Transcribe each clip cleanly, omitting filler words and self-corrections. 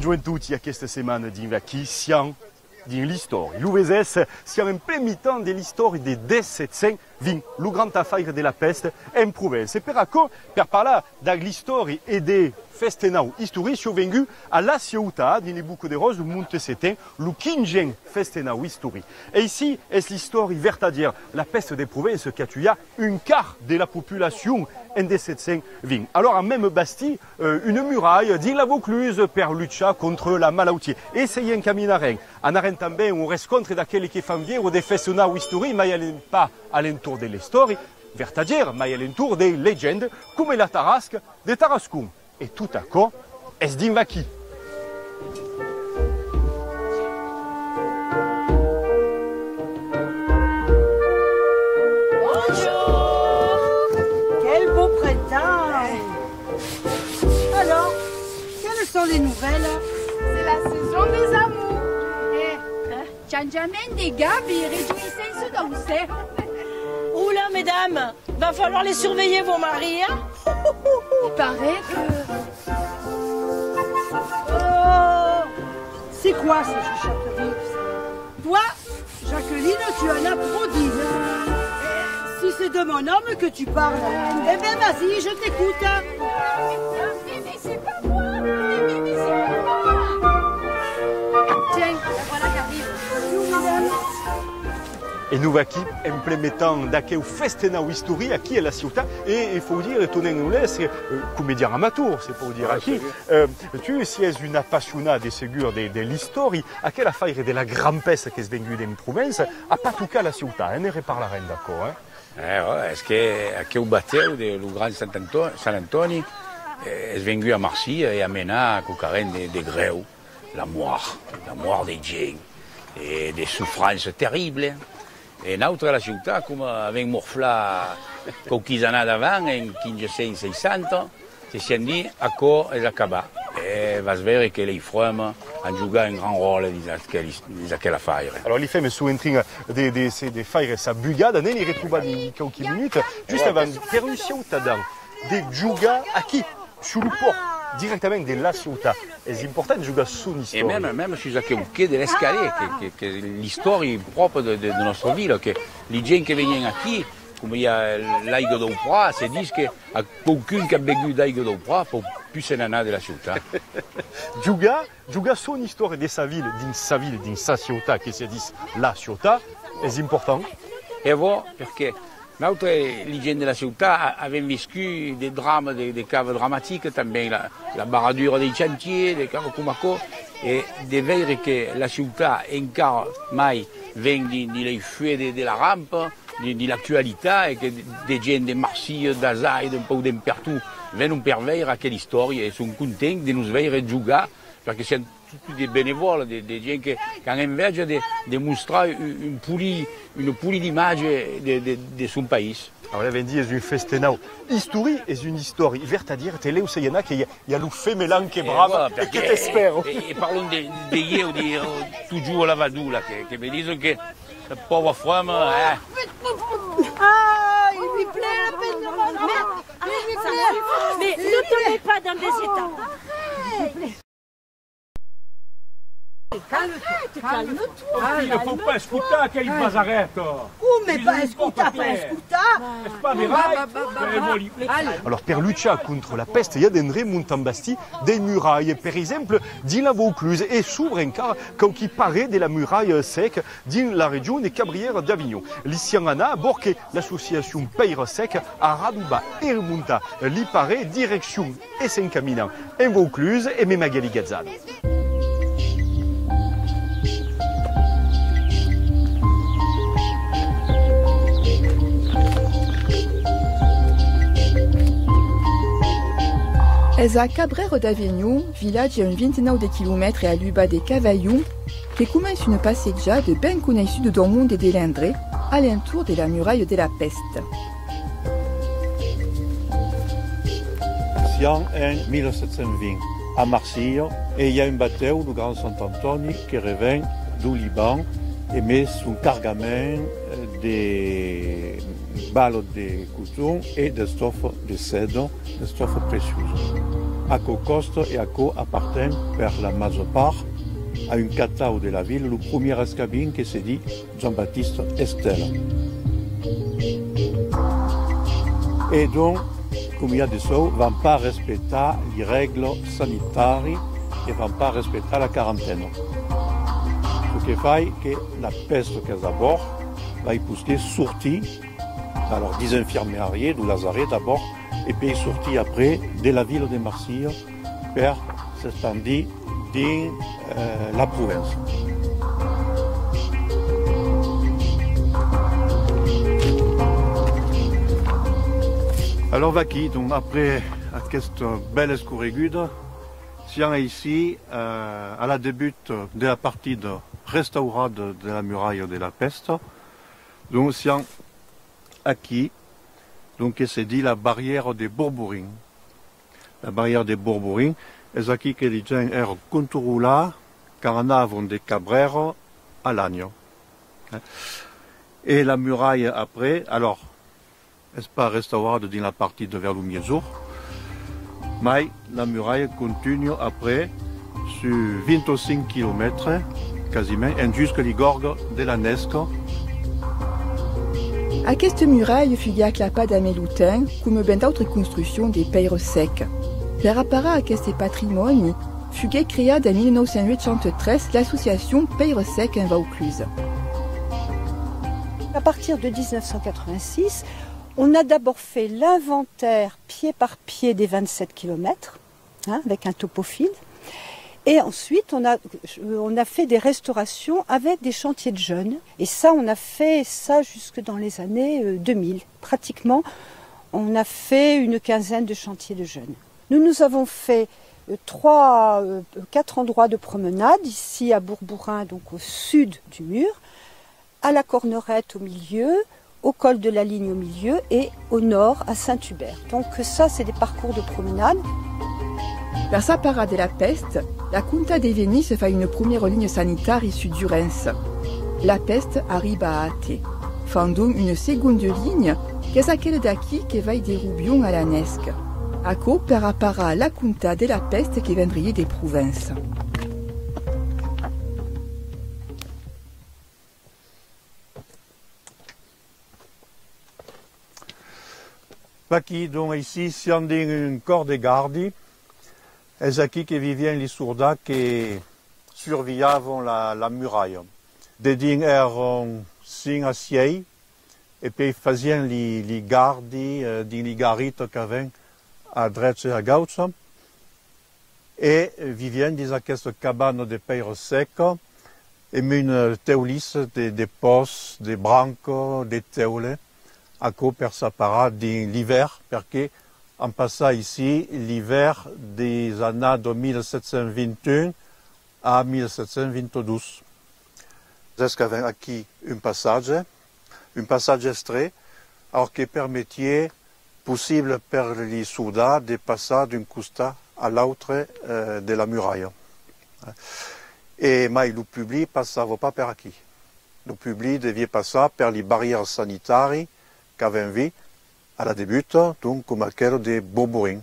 Benvenuti tutti a questa settimana di Invacchi, siamo di storia. L'UVS siamo in plein mi-temps de l'histoire des 1720, le grand affaire de la peste en Provence. E per parlare della storia e dei festenau storici, sono venuto alla città di Buco de Rose, Monte Setin, le 15e festenau storico. E ici, è l'histoire vertadière, la peste de Provence, qui a tué un quart de la population en 1720. Alors, à même Bastille, une muraille dit la Vaucluse per lucha contre la malaltia. Et c'est un caminareng. En arène també un rescontre d'aquelli che fan viero de festenau storici, ma pas alentour de l'histoire vertadière, ma alentour des légendes, come la Tarasque de Tarascon. Et tout à coup, est d'Invacchi. Bonjour! Quel beau printemps! Alors, quelles sont les nouvelles? C'est la saison des amours. Chanjamen des Gabi, réjouissez-vous dans le cerf. Oula, mesdames, va falloir les surveiller, vos maris, hein? Il paraît que... Oh, c'est quoi ces chuchotteries? Toi, Jacqueline, tu en as prodige. Si c'est de mon homme que tu parles, eh bien vas-y, je t'écoute. Mais c'est pas moi! Mais c'est pas moi! Tiens, la voilà qui arrive. Et nous vacchi implémentant d'aquel festenau historique aquí à la ciutat. Et il faut dire, étonnant c'est comédien amateur, c'est pour dire aquí. Tu si es une appassionnée de ségur de l'histoire, à quelle affaire de la grande peste qui est venue en province, à pas tout cas la ciutat, on en reparlera d'accord. Ouais, est-ce que aquel bateu de le grand Sant Antoni est venu à Marseille et amena Cocarène des grèves, la mort des gens et des souffrances terribles. Et notre la ciutat, comme avec morfla quelques années d'avant, en 1560, se s'est dit à quoi est acabé. Et va se voir que les femmes ont joué un grand rôle dans cette affaire. Alors les femmes sont en train de faire sa bugade, on les retrouve dans quelques minutes, juste avant per une ciutat de jouer à qui? Sur le port. Directement de la ciutat. C'est important de jouer son histoire. Et même sur le quai de l'escalier, que l'histoire propre de notre ville, que les gens qui viennent ici, comme il y a l'aïgue d'Aupra, se disent qu'aucun qui a vécu d'aïgue d'Aupra peut plus s'en aller de la ciutat. Jouer son histoire de sa ville, dans sa ciutat, qui se dit la ciutat, c'est important. Et voilà, parce que notre légende de la ciutat avait vécu des drames, des caves dramatiques, também la baradure des chantiers, des caves Cumaco, et de voir que la ciutat encore mai vient de les fuites de la rampe, de l'actualité, et que des gens de Marseille, d'Azaï, d'un peu d'impertout, viennent pour voir à quelle histoire, et sont contents de nous voir jouer, parce que c'est tous des bénévoles, des gens qui ont envie de montrer une poulie d'image de son pays. Alors là, Vendi est une festenau historique, est une histoire vertadière. T'es là où il y en a qu'il y a le fémélan qui est brave et qui t'espère. Et parlons de hier, toujours à la Vadou, là, qui me disent que la pauvre femme... Ah, il lui plaît la peine de rentrer. Mais ne tombez pas dans des états. Calme-toi. Il ne faut pas écouter quel bazarette. Mais pas écouter, pas écouter. C'est pas des Alors, per lucha contre la peste, il y a des remontes en Bastille, des murailles, par exemple, dans la Vaucluse, et s'ouvre encore quand il paraît de la muraille sec dans la région des Cabrières d'Avignon. L'Issianana, borque l'association Peire Sec, à Radouba et remonta, l'y paraît direction et s'encaminant en Vaucluse et même à Gazzano. Es a Cabrera d'Avignon, village à un vingtenaire de kilomètres et à l'uba des Cavaillons, qui commence une passeggiata ben connue de dans le monde de l'Indre, à l'entour de la muraille de la peste. Siamo en 1720 à Marseille et il y a un bateau, le Grand Sant Antoni, qui revient du Liban et met son cargamen des balles de coton et des stoffes de cèdre, des stoffes précieuses. Ako coste et Ako appartient per la majeure part à une catao de la ville, le premier escabin qui s'est dit Jean-Baptiste Estelle. Et donc, comme il y a des choses, ne vont pas respecter les règles sanitaires et ne vont pas respecter la quarantaine. Ce qui fait que la peste qu'elles abordent va y pousser sortie, alors des infirmières, du lazaret d'abord, et puis sortie après de la ville de Marseille pour s'étendre dans la province. Alors Vaki, donc après cette belle escourigude, siamo ici à la début de la partie de restaurade de la muraille de la peste. Donc siamo ici, donc c'est dit la barrière des Bourbourins. La barrière des Bourbourins, c'est ici que les gens erano controllati quand on avait des cabrères à l'agneau. Et la muraille après, alors, n'est-ce pas restaurée dans la partie de vers le mi-jour, mais la muraille continue après sur 25 km, quasiment, jusqu'à les gorges de la Nesca. Aquesta muraille fut aclappada a Melutin, come ben d'autres constructions des Peyres secs. Per apparar a aquest patrimoni, fut créada en 1983 l'association Peyres secs en Vaucluse. À partir de 1986, on a d'abord fait l'inventaire pied par pied des 27 km, avec un topophile. Et ensuite, on a fait des restaurations avec des chantiers de jeunes. Et ça, on a fait ça jusque dans les années 2000. Pratiquement, on a fait une quinzaine de chantiers de jeunes. Nous avons fait 4 endroits de promenade, ici à Bourbourins, donc au sud du mur, à la Cornerette au milieu, au col de la Ligne au milieu et au nord à Saint-Hubert. Donc ça, c'est des parcours de promenade. Per s'apparar de la peste, la Junta de Venise fait une première ligne sanitaire issue d'Urens. La peste arrive à Ate. Fait donc une seconde ligne, qui est celle d'aquí qui va de Roubion à la Nesque. Ako per apparar la Junta de la peste qui viendrait des provinces. Ici, donc ici, siamo dans un corps de garde. C'est ici que vivaient les soldats qui surveillaient la muraille. Des dins erano 5 à 6 et puis ils faisaient les gardes dans les garites qui avaient à droite et à gauche. Et vivaient dans cette cabane de Peyres secs et une teulisse, des postes, des branques, des teules. À cause per s'apparar dans l'hiver, parce qu'on passait ici l'hiver des années de 1721 à 1722. C'est qu'il y avait ici un passage estrait, alors qui permettait possible pour les soldats de passer d'un côté à l'autre de la muraille. Et mais le public ne passait pas par ici. Le public devait passer par les barrières sanitaires qu'avait vu à la début, donc comme celle des Bourbourins.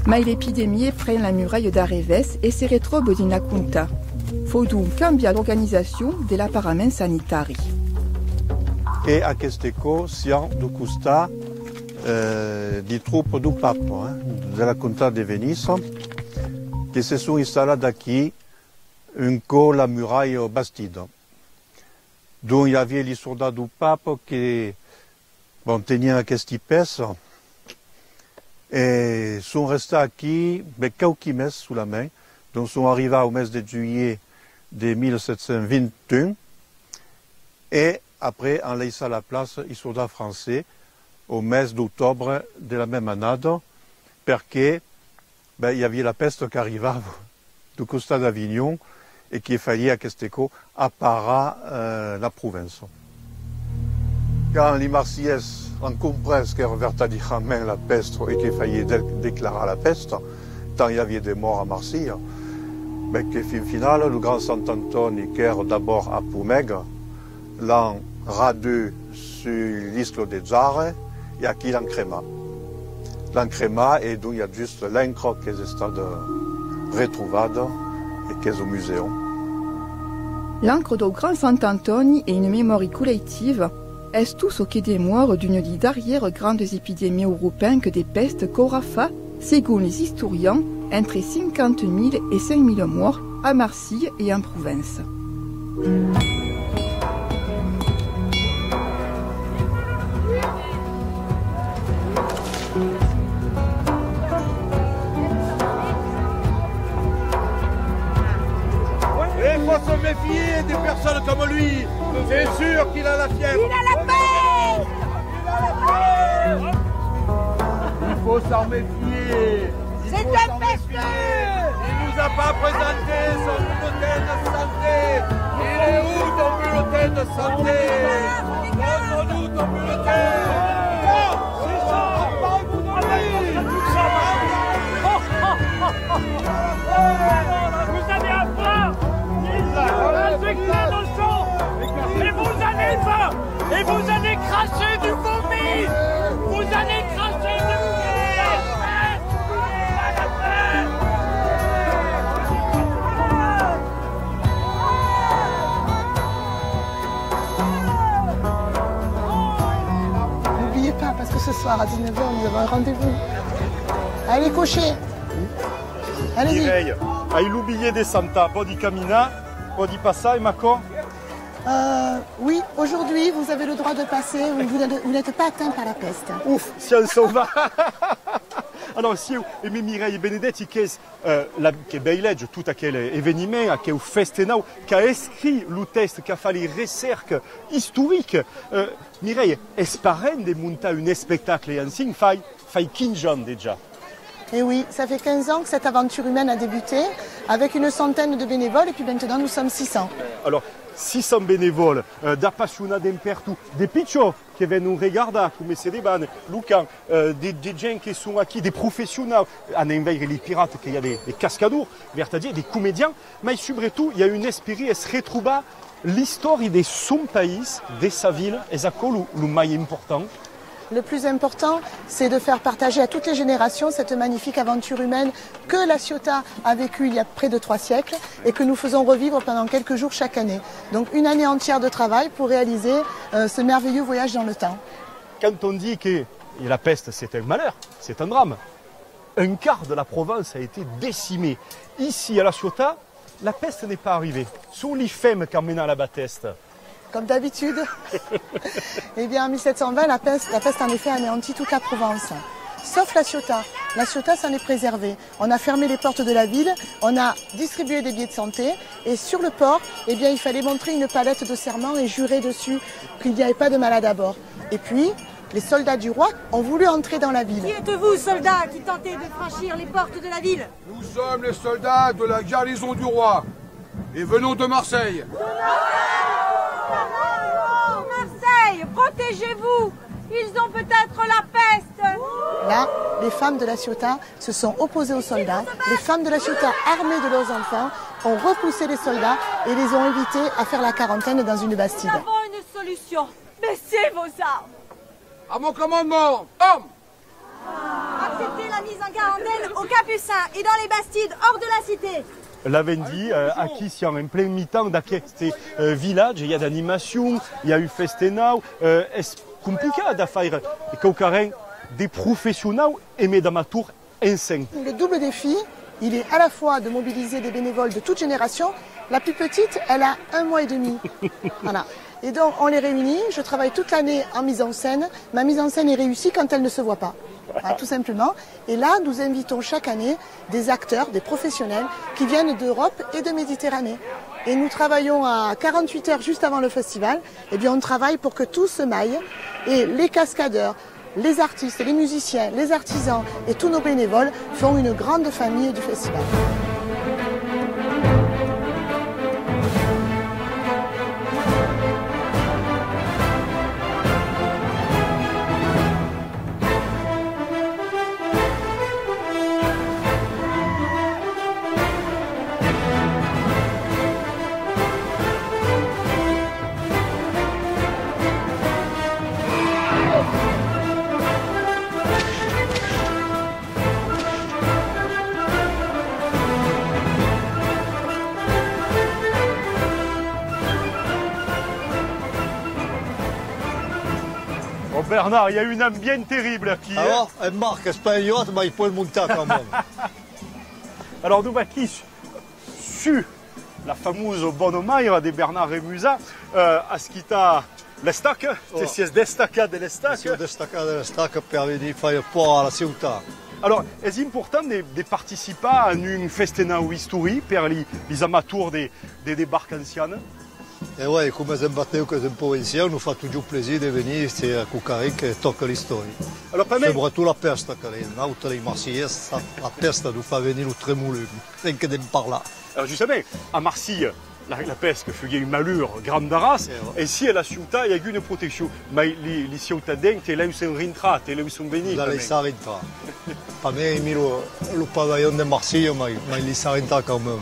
Mais l'épidémie prend la muraille d'Areves et se retrouve dans la Junta. Faut donc changer l'organisation de l'appareil sanitaire. Et à Questeco, siamo du côté des troupes du pape, de la Junta de Venise, qui se sont installées ici, un la muraille bastide. Donc il y avait les soldats du pape qui tenaient cette épaisse et sont restés ici quelques meses sous la main. Donc sont arrivés au mois de juillet de 1721 et après on laissé à la place les soldats français au mois d'octobre de la même année parce que il y avait la peste qui arrivait du côté d'Avignon et qu'il fallait à Questeco apparer la province. Quand les Marseillais ont compris ce qu'était véritablement la peste et qu'il fallait déclarer la peste, tant il y avait des morts à Marseille, mais qu'au final, le grand Saint-Antoine, qui est d'abord à Poumègue, l'an radu sur l'Isla de Zare et aquí l'Ancrema. L'Ancrema et donc il y a juste l'encre qui est stade retrouvado et qui est au musée. L'encre do Grand Sant'Antoni et une mémoire collective est tous au quai des morts d'une lit d'arrière grandes épidémies européennes que des pestes qu'aura fait, selon les historiens, entre 50 000 et 5 000 morts à Marseille et en Provence. Il faut se méfier des personnes comme lui. C'est sûr qu'il a la fièvre. Il a la peste. Il faut s'en méfier. C'est un pesteux. Il nous a pas présenté son bulletin de santé. Il est où ton bulletin de santé? Montre-nous ton bulletin. C'est ça. Parle-nous de lui. Vous avez un frein. Injecté dans le sang. Et vous avez faim. Et vous allez cracher du vomi. Vous allez cracher du vomi. N'oubliez pas, parce que ce soir à 19h, nous avons un rendez-vous. Allez, cocher. Allez-y. Direi, hai l'oublié des Santa, poi di cammina, poi di passare, Marco? Oui, aujourd'hui, vous avez le droit de passer, vous n'êtes pas atteint par la peste. Ouf, siamo salvati! Allora, io e Mireille e Benedetti, che è beilegge tutto aquel événement, aquel festenau, che ha écrit le test, che ha fait les recherches historiques. Mireille, est-ce parent de monter un spectacle ainsi, fai 15 ans déjà? Et oui, ça fait 15 ans que cette aventure humaine a débuté, avec une centaine de bénévoles, et puis maintenant nous sommes 600. Alors, 600 bénévoles, d'appassionati impertu, des piccios qui viennent regarder come se devono, Luca, des gens qui sont acquis, des professionnels, en envers les pirates, qu'il y a des cascadeurs, des comédiens, mais surtout, il y a un esprit, se retrouve l'histoire de son pays, de sa ville, et c'est le plus important. Le plus important, c'est de faire partager à toutes les générations cette magnifique aventure humaine que la Ciotat a vécue il y a près de 3 siècles et que nous faisons revivre pendant quelques jours chaque année. Donc une année entière de travail pour réaliser ce merveilleux voyage dans le temps. Quand on dit que la peste c'est un malheur, c'est un drame, un quart de la Provence a été décimé. Ici à la Ciotat, la peste n'est pas arrivée. Ce sont les femmes qui emmènent la baptiste. Comme d'habitude. Eh bien, en 1720, la peste en effet anéantit toute la Provence. Sauf la Ciotat. La Ciotat s'en est préservée. On a fermé les portes de la ville, on a distribué des billets de santé et sur le port, eh bien, il fallait montrer une palette de serment et jurer dessus qu'il n'y avait pas de malade à bord. Et puis, les soldats du roi ont voulu entrer dans la ville. Qui êtes-vous, soldats, qui tentez de franchir les portes de la ville? Nous sommes les soldats de la garnison du roi et venons de Marseille. Marseille, protégez-vous. Ils ont peut-être la peste. Là, les femmes de la Ciotat se sont opposées aux soldats. Les femmes de la Ciotat, armées de leurs enfants, ont repoussé les soldats et les ont invités à faire la quarantaine dans une bastide. Nous avons une solution. Baissez vos armes. À mon commandement, homme! Acceptez la mise en quarantaine aux Capucins et dans les bastides hors de la cité. L'avvendi, qui siamo in plein mi-temps da questo village, il y a d'animation, il y a eu festenau, c'est compliqué de faire des professionnels et des amateurs ensemble. Le double défi, il est à la fois de mobiliser des bénévoles de toute génération. La plus petite, elle a 1 mois et demi. Voilà. Et donc on les réunit, je travaille toute l'année en mise en scène. Ma mise en scène est réussie quand elle ne se voit pas. Voilà, tout simplement. Et là, nous invitons chaque année des acteurs, des professionnels qui viennent d'Europe et de Méditerranée. Et nous travaillons à 48 heures juste avant le festival. Eh bien, on travaille pour que tout se maille. Et les cascadeurs, les artistes, les musiciens, les artisans et tous nos bénévoles font une grande famille du festival. Bernard, il y a une ambiance terrible qui est. Alors, un marque espagnol, mais il peut le monter quand même. Alors nous qui sur la fameuse bonne maille de Bernard Remusa, à ce qui t'a l'estac, si es destacat de l'estac. Si es destacat de l'estac per venir faire port à la ciutat. Alors, est-ce important de participer à une festena histori per les amateurs des barques anciennes? Et oui, comme les bateaux que sont provinciaux, nous fait toujours plaisir de venir ici à Cucaric et toquer l'histoire. Surtout la peste, que les nautes, les Marseillais, la peste nous fait venir au trémoulu, rien que d'en parler. Alors justement, à Marseille, la peste fait une malure grande d'arras, et ici à la ciutat, il y a une protection. Mais les ciutadins, là où sont rentrés, là où sont venus. Là, ils sont rentrés. Pas même le pavillon de Marseille, mais ils sont rentrés quand même.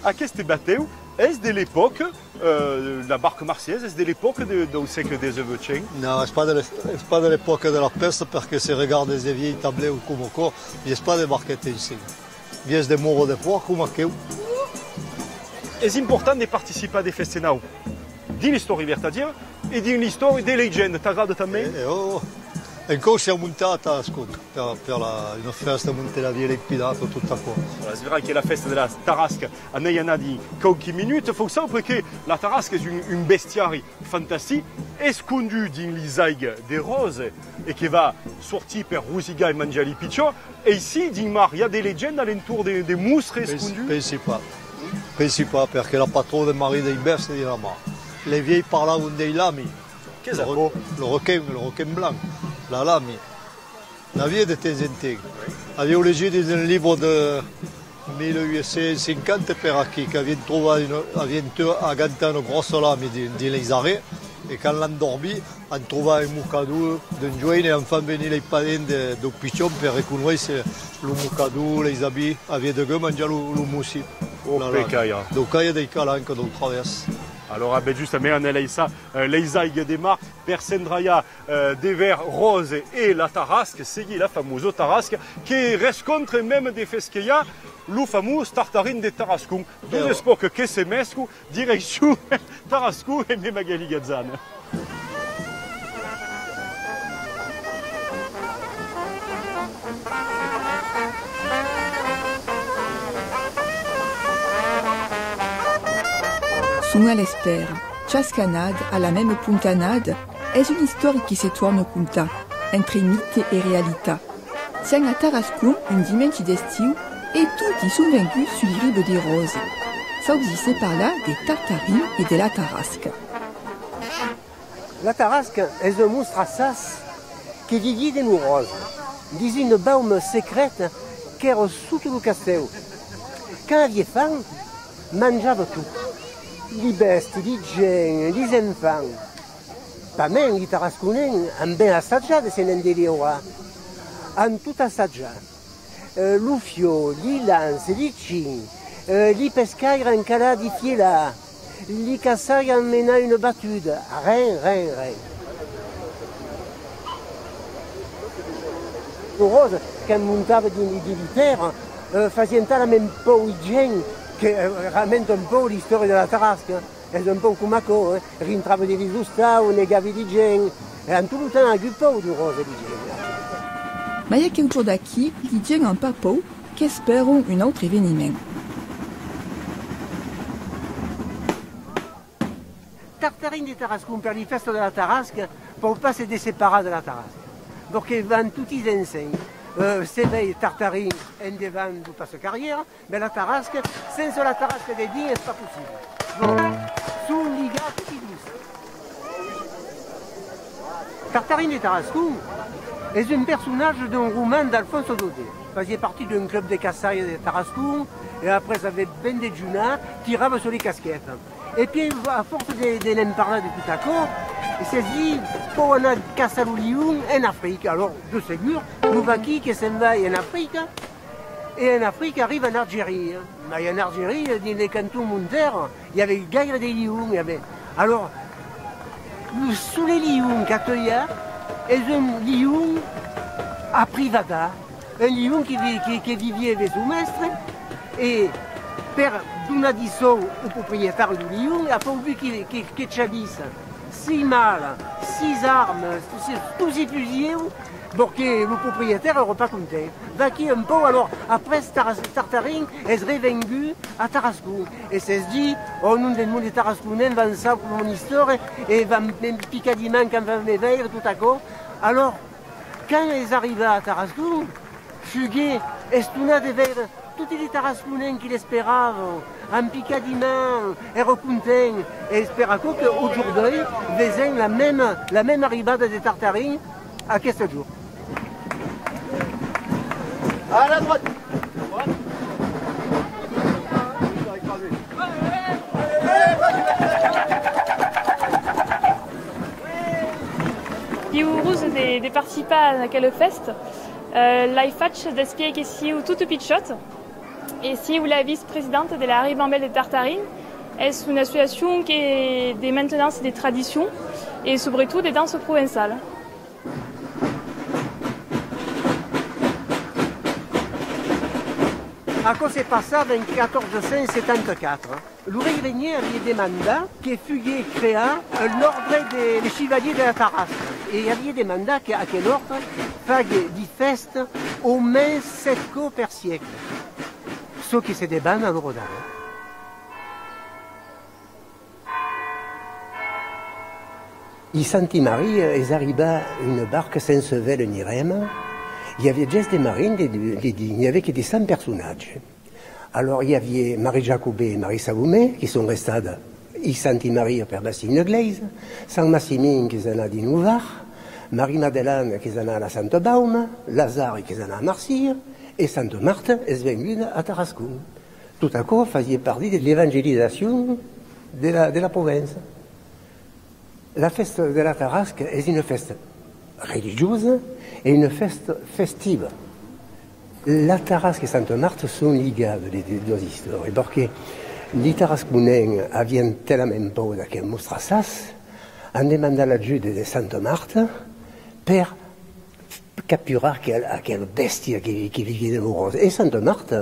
À ce bateau, est-ce de l'époque, la barque marseillaise, est-ce de l'époque du siècle des XVIIe? Non, ce n'est pas de l'époque de la peste, parce que si on regarde des vieilles tablées ou comme quoi, il n'y a pas de barquettes ici. Il y a des morts de poids, comme à Kéou. C'est important de participer à des festinaux, d'une histoire vertadière et d'une histoire des légendes. Tu regardes ta main? Encore siamo monté a Tarascon per une festa monte la via liquidato tutta qua. C'est vrai que la festa della Tarasca a neiana di quelques minutes. Il faut savoir que la Tarasca est une bestiaire fantastique, escondue dans les algues des roses et qui va sortir per Rusiga et Mangiali Piccio. Et ici, dans mar, il y a des légendes alentour des mousses escondues. Pensi pas, parce que la patronne de Marie d'Ibers, c'est la mar. Les vieilles parlaient des lamis. Qu'est-ce que le requin blanc. La lame, la vie de tes antiques. Avait léger dans un livre de 1850 per aquí, qui avait trouvé à ganter une grosse lame dans les arrêts, et quand l'on dormi, on trouvait un moucadou d'un joint, et enfin venir les padins de pichon pour reconnaître le moucadou, les habits, avait de gomme, mangier le moussi. Donc il y a des calanques qu'on traverse. Alors, justement, on a ça, les algues des mars, Percendraia, des vers roses et la Tarasque, c'est la fameuse Tarasque, qui rencontre même des fesquillas, le fameux tartarine de Tarascon. D'où l'espoir que c'est mesco, direction Tarascon et même Magali Gazzane. Suna l'espère, Chascanade, à la même puntanade, est une histoire qui se tourne conta, entre mythe et réalité. Tiens à Tarascon, une dimanche d'estiu, et tout y sont vaincus sur les rives des roses. Ça aussi par là des tartarines et de la Tarasque. La Tarasque est un monstre à sas qui vit des nous roses, dans une baume secrète qui est sous le castel. Quand il est faim, mangeava tout. Les besties, les gens, les enfants. Pas même les tarasconais ont bien assaggiato de ces nendeliora. Ont tout assaggiato. L'ufio, les lances, les cins, les pescaires en cala di fiela, les cassailles en menant une battude. Rien. Les roses, quand montava di l'hiver, faisaient la même peau de gens qui ramène un peu l'histoire de la Tarasque. C'est un peu comme ça, rintrava des visousta, on negava des gens, et en tout le temps, il y a eu peu de roses et de gens. Mais il y a quelques jours d'acquis, les gens n'ont pas peu, qu'espérons un autre événement. Tartarine de Tarascon, per les festes de la Tarasque, pour pas se séparer de la Tarasque. Donc, ils vendent tous les enseignes. S'éveille Tartarine en devant du passe-carrière, mais la Tarasque, sans la Tarasque des dits, c'est pas possible. Donc, sous l'IGA, petit douce. Tartarine de Tarascon est un personnage d'un roman d'Alphonse Daudet. Il faisait partie d'un club de cassailles de Tarascon, et après, ça avait Ben de Juna, tirava sur les casquettes. Et puis, à force de n'en parler de tout à coup, il s'est dit, pour on a Kassalouliou en Afrique. Alors, de ségur, nous va qui s'en va en Afrique, et en Afrique arrive en Algérie. Mais en Algérie, dans les cantons montaires, il y avait gaire des lions. Alors, sous les lions qu'Atoya, est un lion à privada, un lion qui vivait avec son maître, et per donner du au propriétaire du lion, il a pas vu qu'il chavisse 6 mâles, 6 armes, tous ces fusillés, pour que le propriétaire repas content. Vaki un peu, alors après Tartarin est revenu à Tarascon. Et c'est dit, oh nous des Tarasconnais, van ça pour mon histoire, et va me piquer dimanche quand va me veiller tout à coup. Alors, quand ils arrivent à Tarascon, Fugué, estuna de veille tous les Tarasconnais qui l'espéraient, en picadiment, et recontents, et espéraient qu'aujourd'hui, ils la même arrivée des Tartarines à ce jour. À la droite. Diurus des participants à aquelle fête, l'IFATCH d'espier ici ou toute pitchot, et si vous la vice-présidente de la ribambelle des Tartarines, est une association qui est des maintenances et des traditions, et surtout des danses provençales. À cause c'est pas ça, en 1474, l'oreille Régnier avait demandé que Fuguet créa l'ordre des chevaliers de la Tarasque. Et il y avait demandé à quel ordre faisait des fêtes au moins 7 coups par siècle. Ce qui se débat dans le Rodin. Il sentit Marie, ils arrivaient à une barque sans sevel ni rem. Il y avait juste des marines, il n'y avait que des 100 personnages. Alors il y avait Marie Jacobet et Marie Savoumet qui sont restés à Saint-Marie pour bâtir une église, Saint Massimin qui s'en a dit Nouvar, Marie-Madeleine qui s'en a à la Sainte-Baume, Lazare qui s'en a à Marcyre, et Sainte Marthe est venue à Tarascon. Tout à coup, faisait partie de l'évangélisation de la province. La fête de la Tarasque est une fête religieuse et une fête festive. La Tarasque et Sainte Marthe sont liées les deux histoires. Parce que les Tarasconnais avaient tellement peur d'aquel mostrassas, en demandant l'aide de Sainte Marthe pour capturer aquelle bestie qui vivait de morose. Et Sainte Marthe,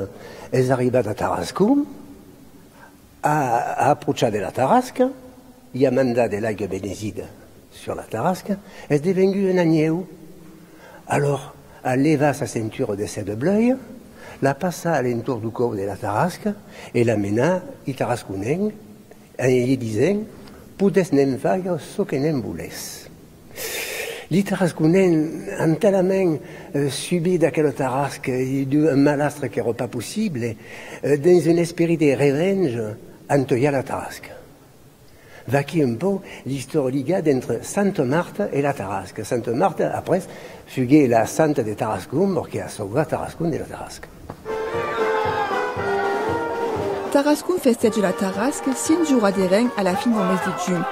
elle arriva à Tarascon, à approcher de la Tarasque, il y a mandat de l'aigle Bénézide sur la Tarasque, elle est devenue un agneau. Alors, elle leva sa ceinture de cèdre bleu, la passa à l'entour du corps de la Tarasque et l'amena i Tarasconnais, et il disait, «Podes n'en faire ce que n'en voulez». Les Tarasconnais ont tellement subi d'aquelle Tarasque un malastre qui n'était pas possible, dans un esprit de revenge, entoya la Tarasque. Vaki un peu l'histoire liée entre Sainte Marthe et la Tarasque. Sainte Marthe, après, fut la sainte de Tarascon, qui a sauvé Tarascon de la Tarasque. Tarascon festeja la Tarasque 5 jours adhérents à la fin du mois de juin.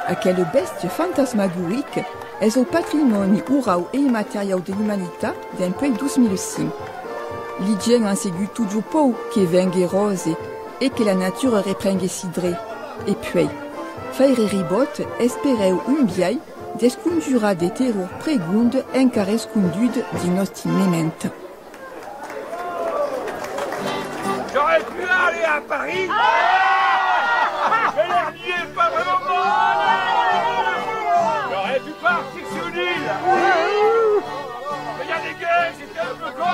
Aquelle bestie fantasmagorique est au patrimoine oral et immatériel de l'humanité depuis 2005. L'hygiène en ségu toujours peu qui vengue rose et que la nature reprenne sidré. Et puis, faire ribot espérait un biais d'escondura des terrors prégundes encara escondudes di nostri memento. J'aurais pu aller à Paris. Mais l'air n'y est pas vraiment bon. J'aurais pu partir sur une île. Mais il y a des guerres, c'était un peu con.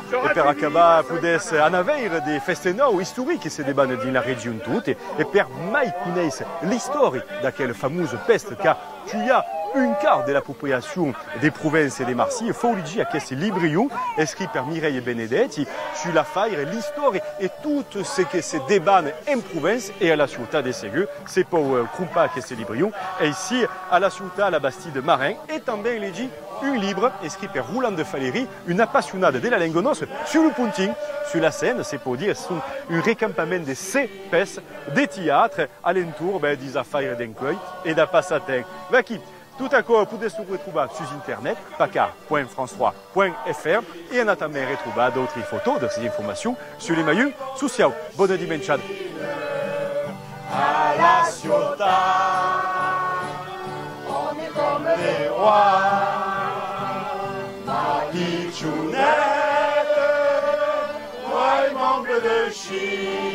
E per acabar podes anaveire de festenau historique qui se débat dans la région toute et per mai connaître l'histoire d'aquelle fameuse peste car tu y as un quart de la population des provinces et des Marseilles. Il faut lui dire que c'est librion écrit par Mireille Benedetti sur la faille, l'histoire et tout ce qui se débat en province et à la ciutat de Ségueux. C'est pour Krumpa que c'est librion. Et ici, à la ciutat, à la Bastille de Marin, et também il dit un livre écrit par Roland de Faléry, une appassionnade de la langue noce sur le punting, sur la scène, c'est pour dire un recampament de ces pièces, des théâtres, alentour des affaires d'accueil et de passatemps. Vaki, tout à coup, vous pouvez se retrouver sur Internet, paca.france3.fr et en attendant retrouver d'autres photos, de ces informations sur les maillots sociaux. Bonne dimanche. À la ciutat, on est comme les rois. Marie Chounette, moi, membre de Chine.